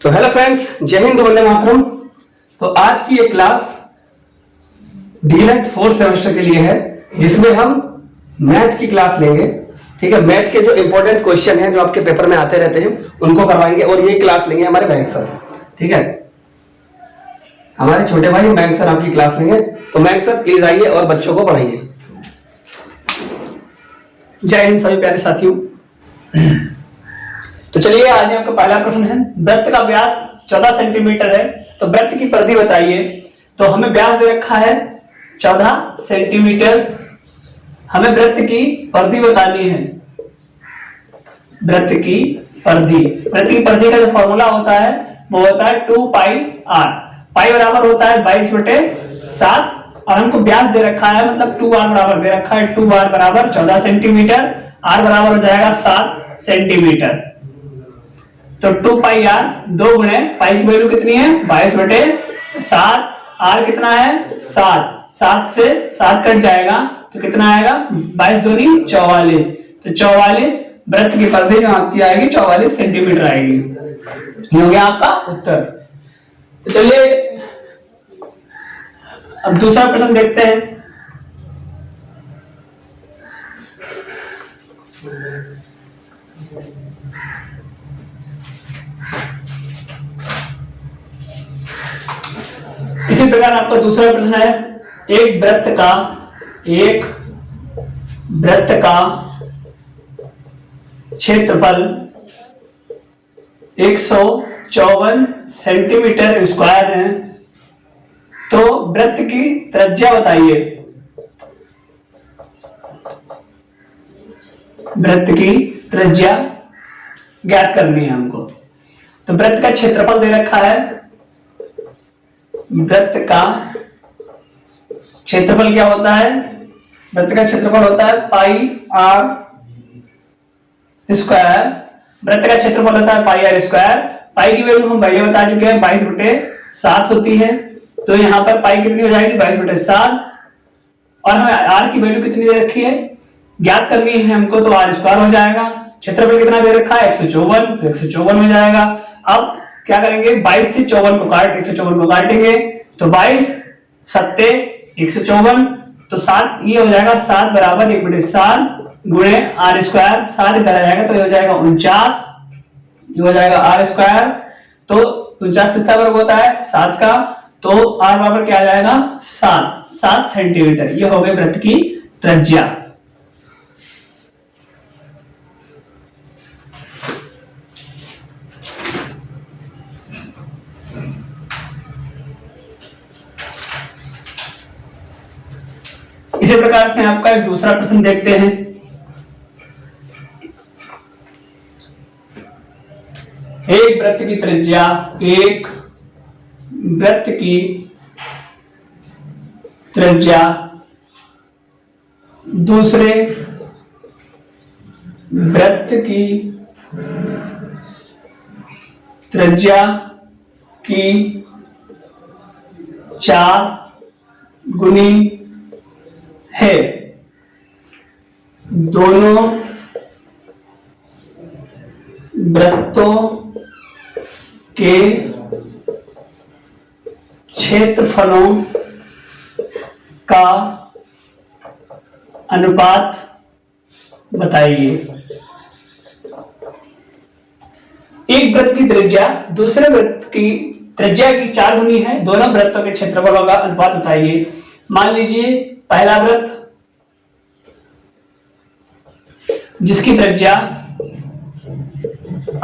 तो hello friends, जय हिंद, वंदे मातरम। तो आज की ये क्लास डीएलएड 4 सेमेस्टर के लिए है, जिसमें हम मैथ की क्लास लेंगे। ठीक है, मैथ के जो इंपॉर्टेंट क्वेश्चन हैं जो आपके पेपर में आते रहते हैं उनको करवाएंगे, और ये क्लास लेंगे हमारे बैंक सर। ठीक है, हमारे छोटे भाई बैंक सर आपकी क्लास लेंगे। तो बैंक सर प्लीज आइए और बच्चों को पढ़ाइए। जय हिंद सभी प्यारे साथियों। तो चलिए, आज आपका पहला प्रश्न है, वृत्त का व्यास 14 सेंटीमीटर है, तो वृत्त की परिधि बताइए। तो हमें व्यास दे रखा है 14 सेंटीमीटर, हमें वृत्त की परिधि बतानी है। वृत्त की परिधि का जो फॉर्मूला होता है वो होता है 2 पाई आर। पाई बराबर होता है 22/7, और हमको व्यास दे रखा है, मतलब 2r बराबर दे रखा है। 2r बराबर 14 सेंटीमीटर, r बराबर हो जाएगा 7 सेंटीमीटर। तो 2 पाई आर, 2 गुणे पाई की वैल्यू कितनी है 22/7, आर कितना है 7 से 7 कट जाएगा तो कितना आएगा 22 दूनी 44। तो 44 वृत्त की परिधि जो आपकी आएगी 44 सेंटीमीटर आएगी। ये हो गया आपका उत्तर। तो चलिए अब दूसरा प्रश्न देखते हैं। इसी प्रकार आपका दूसरा प्रश्न है, एक वृत्त का क्षेत्रफल 154 सेंटीमीटर स्क्वायर है, तो वृत्त की त्रिज्या बताइए। वृत्त की त्रिज्या ज्ञात करनी है हमको। तो वृत्त का क्षेत्रफल दे रखा है, वृत्त का क्षेत्रफल क्या होता है, वृत्त का क्षेत्रफल होता है पाई आर स्क्वायर। वृत्त का क्षेत्रफल होता है पाई आर स्क्वायर। पाई की वैल्यू हम पहले बता चुके हैं 22/7 होती है, तो यहाँ पर पाई कितनी हो जाएगी 22/7, और हमें आर की वैल्यू कितनी दे रखी है ज्ञात करनी है हमको, तो आर स्क्वायर हो जाएगा। क्षेत्रफल कितना दे रखा है 154, तो 154 हो जाएगा। अब क्या करेंगे 22 से 154 को काटेंगे, तो 22 सत्ते 154, तो 7 ये हो जाएगा 7 बराबर 1/7 गुणे आर स्क्वायर। 7 इधर आ जाएगा तो ये हो जाएगा 49, ये हो जाएगा आर स्क्वायर। तो 49 कितना वर्ग होता है 7 का, तो आर बराबर क्या आ जाएगा 7 सेंटीमीटर। ये हो गई वृत्त की त्रिज्या। इसी प्रकार से आपका एक दूसरा प्रश्न देखते हैं। एक वृत्त की त्रिज्या, एक वृत्त की त्रिज्या दूसरे वृत्त की त्रिज्या की 4 गुनी है। दोनों वृत्तों के क्षेत्रफलों का अनुपात बताइए। एक वृत्त की त्रिज्या दूसरे वृत्त की त्रिज्या की 4 गुनी है, दोनों वृत्तों के क्षेत्रफलों का अनुपात बताइए। मान लीजिए पहला वृत्त जिसकी त्रिज्या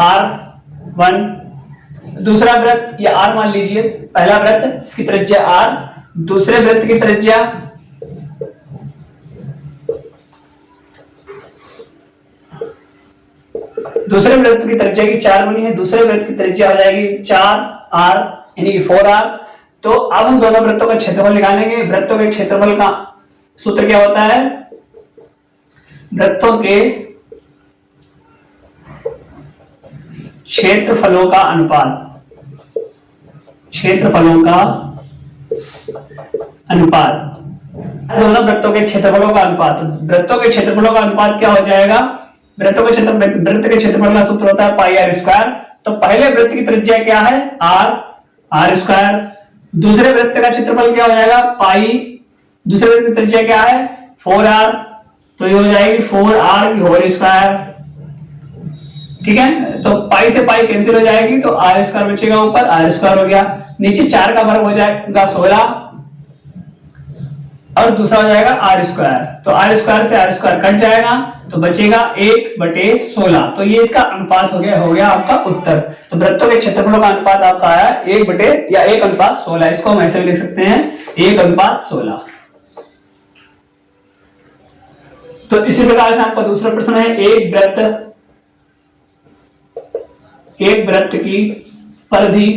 R1, दूसरा वृत्त या R मान लीजिए, पहला वृत्त जिसकी त्रिज्या R, दूसरे वृत्त की त्रिज्या की 4 गुनी है, दूसरे वृत्त की त्रिज्या हो जाएगी 4R यानी कि 4R। तो अब हम दोनों वृत्तों का क्षेत्रफल निकालेंगे। वृत्तों के क्षेत्रफल का सूत्र क्या होता है, वृत्तों के क्षेत्रफलों का अनुपात, दोनों वृत्तों के क्षेत्रफलों का अनुपात। वृत्तों के क्षेत्रफलों का अनुपात क्या हो जाएगा, वृत्त के क्षेत्रफल का सूत्र होता है पाई आर स्क्वायर। तो पहले वृत्त की त्रिज्या क्या है, आर स्क्वायर। दूसरे वृत्त का क्षेत्रफल क्या हो जाएगा, पाई। दूसरे वृत्त की त्रिज्या क्या है, 4r, तो ये हो जाएगी 4r की होल स्क्वायर। ठीक है, तो पाई से पाई कैंसिल हो जाएगी, तो आर स्क्वायर बचेगा, ऊपर आर स्क्वायर हो गया, नीचे 4 का वर्ग हो जाएगा 16 और दूसरा हो जाएगा आर स्क्वायर। तो आर स्क्वायर से आर स्क्वायर कट जाएगा, तो बचेगा 1/16। तो ये इसका अनुपात हो गया आपका उत्तर। तो वृत्तों के क्षेत्रफलों का अनुपात आपका आया 1/16। इसको हम ऐसे भी लिख सकते हैं 1/16। तो इसी प्रकार से आपका दूसरा प्रश्न है, एक वृत्त की परिधि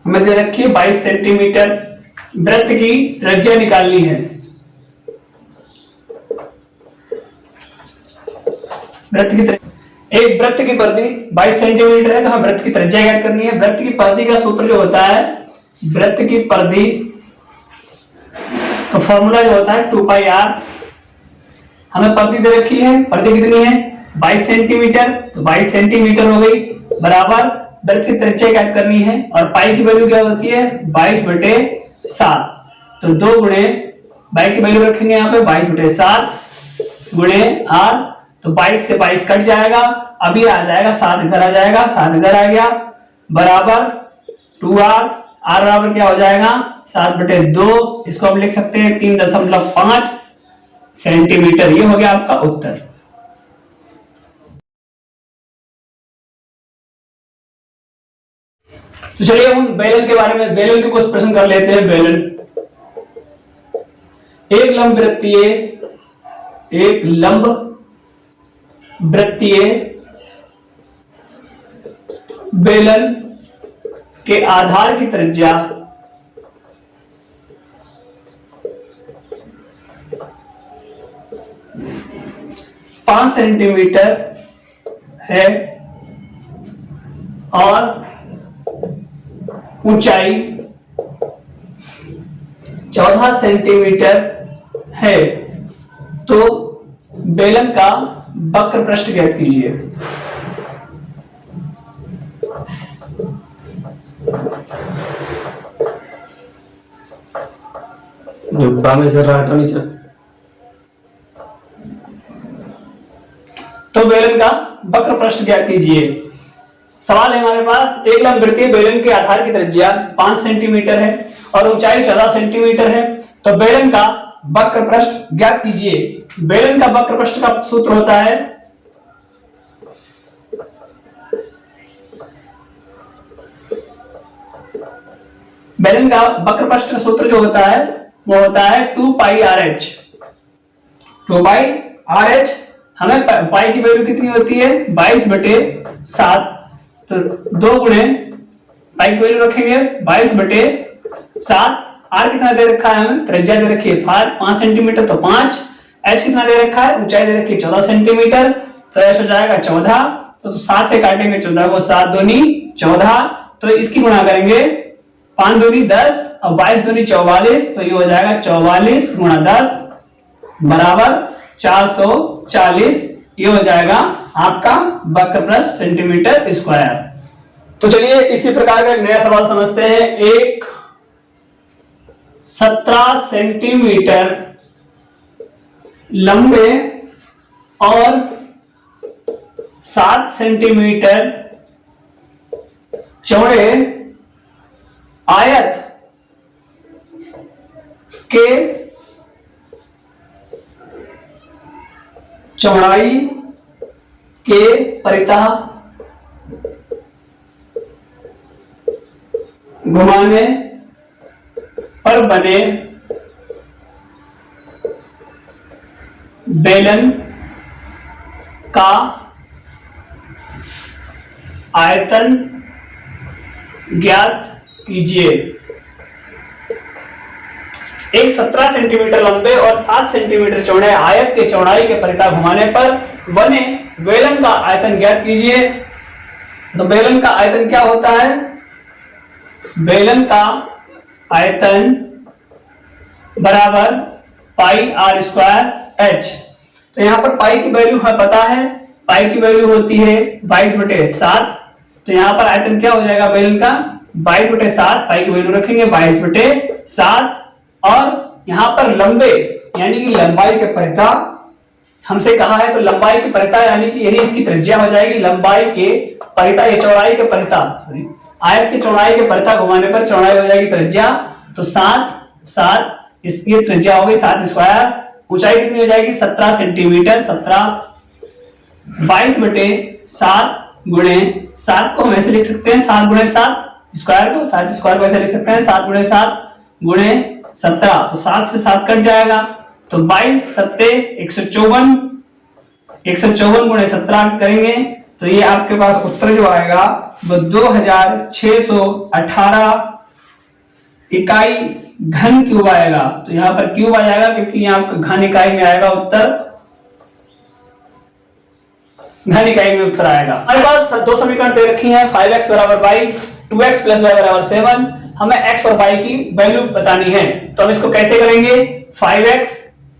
हमें दे रखी है 22 सेंटीमीटर। वृत्त की त्रिज्या निकालनी है। एक वृत्त की परिधि 22 सेंटीमीटर है, तो हमें वृत्त की त्रिज्या ज्ञात करनी है। वृत्त की परिधि का सूत्र जो होता है, वृत्त की परिधि का फॉर्मूला जो होता है 2πr। हमें परिधि दे रखी है, परिधि कितनी है 22 सेंटीमीटर, तो 22 सेंटीमीटर हो गई, बराबर वृत्त की त्रिज्या ज्ञात करनी है। और पाई की वैल्यू क्या होती है 22/7। तो 2 गुणे पाई की वैल्यू रखेंगे यहाँ पे 22/7 गुणे r, तो 22 से 22 कट जाएगा, अभी आ जाएगा 7 इधर आ जाएगा, 7 इधर आ गया, बराबर 2r। r बराबर क्या हो जाएगा 7/2। इसको हम लिख सकते हैं 3.5 सेंटीमीटर। ये हो गया आपका उत्तर। तो चलिए हम बेलन के बारे में, बेलन के कुछ प्रश्न कर लेते हैं। बेलन एक लंब वृत्तीय बेलन के आधार की त्रिज्या 5 सेंटीमीटर है और ऊंचाई 14 सेंटीमीटर है, तो बेलन का वक्र पृष्ठ ज्ञात कीजिए। में से राइट नीचे। तो बेलन का वक्र पृष्ठ ज्ञात कीजिए। सवाल है हमारे पास, एक लंब वृत्तीय बेलन के आधार की त्रिज्या 5 सेंटीमीटर है और ऊंचाई 14 सेंटीमीटर है, तो बेलन का वक्र पृष्ठ ज्ञात कीजिए। बेलन का वक्र पृष्ठ का सूत्र होता है बेलन का वक्र पृष्ठ का सूत्र जो होता है वो होता है 2πRh। 2πRh, हमें पाई की वैल्यू कितनी होती है 22/7, तो 2 गुणे पाई की वैल्यू रखेंगे 22/7। आर कितना दे रखा है, हमें त्रिज्या दे रखी है 5 सेंटीमीटर, तो 5। एच कितना दे रखा है, ऊंचाई दे रखी है 14 सेंटीमीटर, तो एच हो जाएगा 14। तो 7 से काटेंगे 14 को, 7 दूनी 14, तो इसकी गुणा करेंगे 5 दूनी 10 और 22 दूनी 44, तो ये हो जाएगा 44 गुणा 10 बराबर 440। ये हो जाएगा आपका वक्र पृष्ठ सेंटीमीटर स्क्वायर। तो चलिए इसी प्रकार का एक नया सवाल समझते हैं। एक 17 सेंटीमीटर लंबे और 7 सेंटीमीटर चौड़े आयत के चौड़ाई के परितः घुमाने पर बने बेलन का आयतन ज्ञात कीजिए। एक 17 सेंटीमीटर लंबे और 7 सेंटीमीटर चौड़े आयत के चौड़ाई के परितः घुमाने पर बने बेलन का आयतन ज्ञात कीजिए। तो बेलन का आयतन क्या होता है, बेलन का आयतन बराबर पाई r स्क्वायर h। तो यहां पर पाई की वैल्यू हमें पता है पाई की वैल्यू होती है 22/7, तो यहाँ पर आयतन क्या हो जाएगा बेलन का 22/7, पाई की वैल्यू रखेंगे 22/7, और यहाँ पर लंबे यानी कि लंबाई के परिता हमसे कहा है, तो लंबाई के परिता यानी कि यही इसकी त्रिज्या हो जाएगी, लंबाई के परिता ये चौड़ाई के परिता, सॉरी आयत की चौड़ाई के परिता घुमाने पर चौड़ाई हो जाएगी त्रिज्या, तो 7 इसकी त्रिज्या हो गई 7 स्क्वायर, ऊंचाई कितनी हो जाएगी 17 सेंटीमीटर, 22/7 गुणे 7 को हम ऐसे लिख सकते हैं 7 गुणे 7 स्क्वायर को, 7 स्क्वायर को ऐसे लिख सकते हैं 7 गुणे 7 गुणे 17, तो 7 से 7 कट जाएगा, तो 22 7 154 गुणे 17 करेंगे तो ये आपके पास उत्तर जो आएगा वो 2618 इकाई घन क्यूब आएगा। तो यहां पर क्यूब आ जाएगा क्योंकि यहाँ घन इकाई में आएगा उत्तर, घन इकाई में उत्तर आएगा। हमारे पास दो समीकरण दे रखी हैं 5x बराबर y, 2x प्लस y बराबर 7, हमें x और y की वैल्यू बतानी है, तो हम इसको कैसे करेंगे 5x,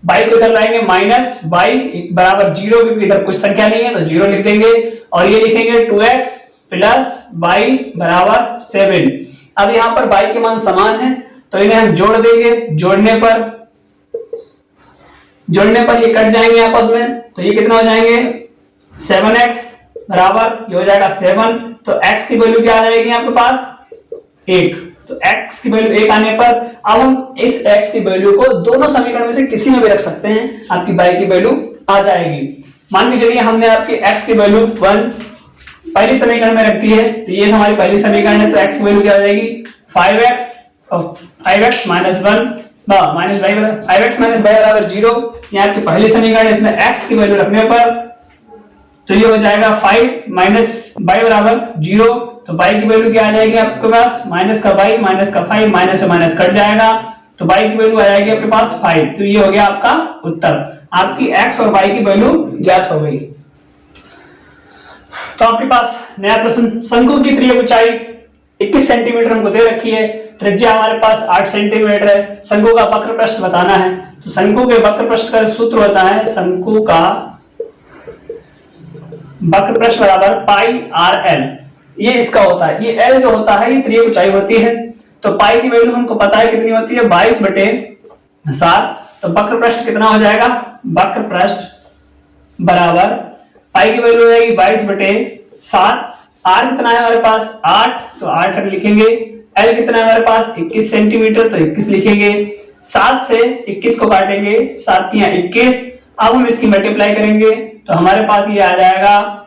y को इधर लाएंगे माइनस y बराबर 0 क्योंकि इधर कुछ संख्या नहीं है तो 0 लिख देंगे, और ये लिखेंगे 2x प्लस y बराबर 7। अब यहाँ पर y के मान समान है तो इन्हें हम जोड़ देंगे, जोड़ने पर ये कट जाएंगे आपस में, तो ये कितना हो जाएंगे 7x बराबर ये हो जाएगा 7, तो x की वैल्यू क्या आ जाएगी आपके पास 1, तो x की वैल्यू 1 आने पर अब हम इस x की वैल्यू को दोनों समीकरण में से किसी में भी रख सकते हैं, आपकी y की वैल्यू आ जाएगी। मान के चलिए हमने आपकी x की वैल्यू 1 पहली समीकरण में रखती है, तो ये हमारी पहली समीकरण है, तो x की वैल्यू क्या आ जाएगी 5x माइनस 1 माइनस y बराबर 5x माइनस y बराबर 0, ये आपकी पहली समीकरण है, इसमें x की वैल्यू रखने पर तो ये हो जाएगा 5 माइनस y बराबर 0, तो y की वैल्यू क्या आ जाएगी आपके पास माइनस का y माइनस का 5 माइनस से माइनस कट जाएगा, तो y की वैल्यू आ जाएगी आपके पास 5, तो ये हो गया आपका उत्तर, आपकी x और y की वैल्यू ज्ञात हो गई। तो आपके पास नया प्रश्न, शंकु की त्रिज्या ऊंचाई 21 सेंटीमीटर हमको दे रखी है, त्रिज्या हमारे पास 8 सेंटीमीटर है, शंकु का वक्र पृष्ठ बताना है, तो शंकु के वक्र पृष्ठ का सूत्र होता है शंकु का वक्र पृष्ठ बराबर पाई आर एल, ये इसका होता है, ये एल जो होता है ये त्रिज्या ऊंचाई होती है, तो पाई की वैल्यू हमको पता है कितनी होती है 22/7, तो वक्र पृष्ठ कितना हो जाएगा वक्र पृष्ठ बराबर पाई की वैल्यू हो जाएगी 22/7, आर कितना है हमारे पास 8, तो 8 लिखेंगे, एल कितना है हमारे पास 21 सेंटीमीटर, तो 21 लिखेंगे, 7 से 21 को काटेंगे 7 या 21, अब हम इसकी मल्टीप्लाई करेंगे तो हमारे पास ये आ जाएगा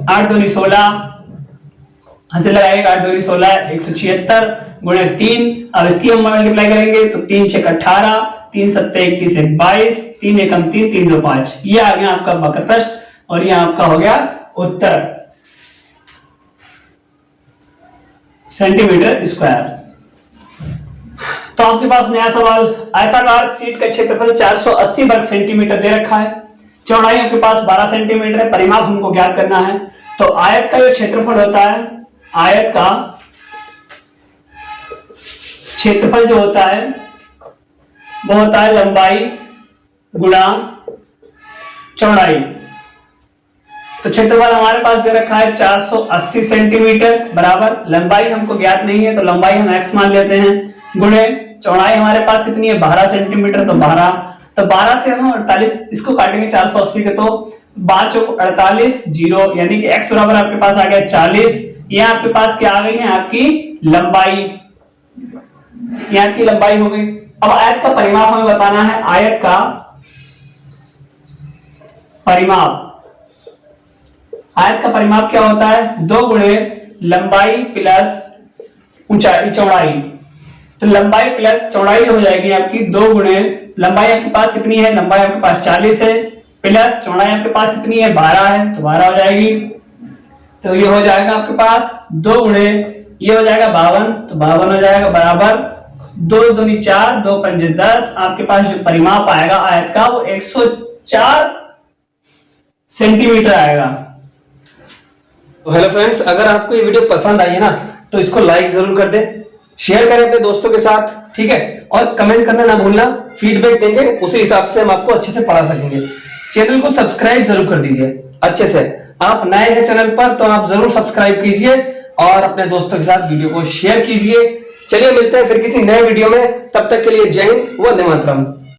8 दूनी 16, हंसे लगाएगा 8 दूनी 16 176 गुणे 3, अब इसकी हम मल्टीप्लाई करेंगे तो 3 6 18, 3 7 21 22, 3 एकम 3 3 2 5, ये आ गया आपका वक्र पृष्ठ और ये आपका हो गया उत्तर सेंटीमीटर स्क्वायर। तो आपके पास नया सवाल, आयताकार शीट का क्षेत्रफल 480 वर्ग सेंटीमीटर दे रखा है, चौड़ाई आपके पास 12 सेंटीमीटर है, परिमाप हमको ज्ञात करना है, तो आयत का जो क्षेत्रफल होता है, आयत का क्षेत्रफल जो होता है वो होता है लंबाई गुणा चौड़ाई, तो क्षेत्रफल हमारे पास दे रखा है 480 सेंटीमीटर बराबर, लंबाई हमको ज्ञात नहीं है तो लंबाई हम x मान लेते हैं, गुणे चौड़ाई हमारे पास कितनी है 12 सेंटीमीटर, तो 12 से हम 48 इसको काटेंगे 480 के, तो 12 चौक 48 0, यानी कि x बराबर आपके पास आ गया 40, ये आपके पास क्या आ गई है आपकी लंबाई, ये आपकी लंबाई हो गई। अब आयत का परिमाप हमें बताना है, आयत का परिमाप, आयत का परिमाप क्या होता है 2 गुणे लंबाई प्लस ऊंचाई चौड़ाई, तो लंबाई प्लस चौड़ाई हो जाएगी आपकी 2 गुणे लंबाई आपके पास कितनी है, लंबाई आपके पास 40 है, प्लस चौड़ाई आपके पास कितनी है 12 है, तो 12 हो जाएगी, तो ये हो जाएगा आपके पास 2 गुणे ये हो जाएगा 52, तो 52 हो जाएगा बराबर 2 दूनी 4 2 पंजे 10, आपके पास जो परिमाप आएगा आयत का वो 104 सेंटीमीटर आएगा। तो हेलो फ्रेंड्स, अगर आपको ये वीडियो पसंद आई है ना तो इसको लाइक जरूर कर दें, शेयर करें अपने दोस्तों के साथ, ठीक है, और कमेंट करना ना भूलना, फीडबैक देंगे उसी हिसाब से हम आपको अच्छे से पढ़ा सकेंगे। चैनल को सब्सक्राइब जरूर कर दीजिए अच्छे से। आप नए हैं चैनल पर तो आप जरूर सब्सक्राइब कीजिए और अपने दोस्तों के साथ वीडियो को शेयर कीजिए। चलिए मिलते हैं फिर किसी नए वीडियो में, तब तक के लिए जय हिंद, वंदे मातरम।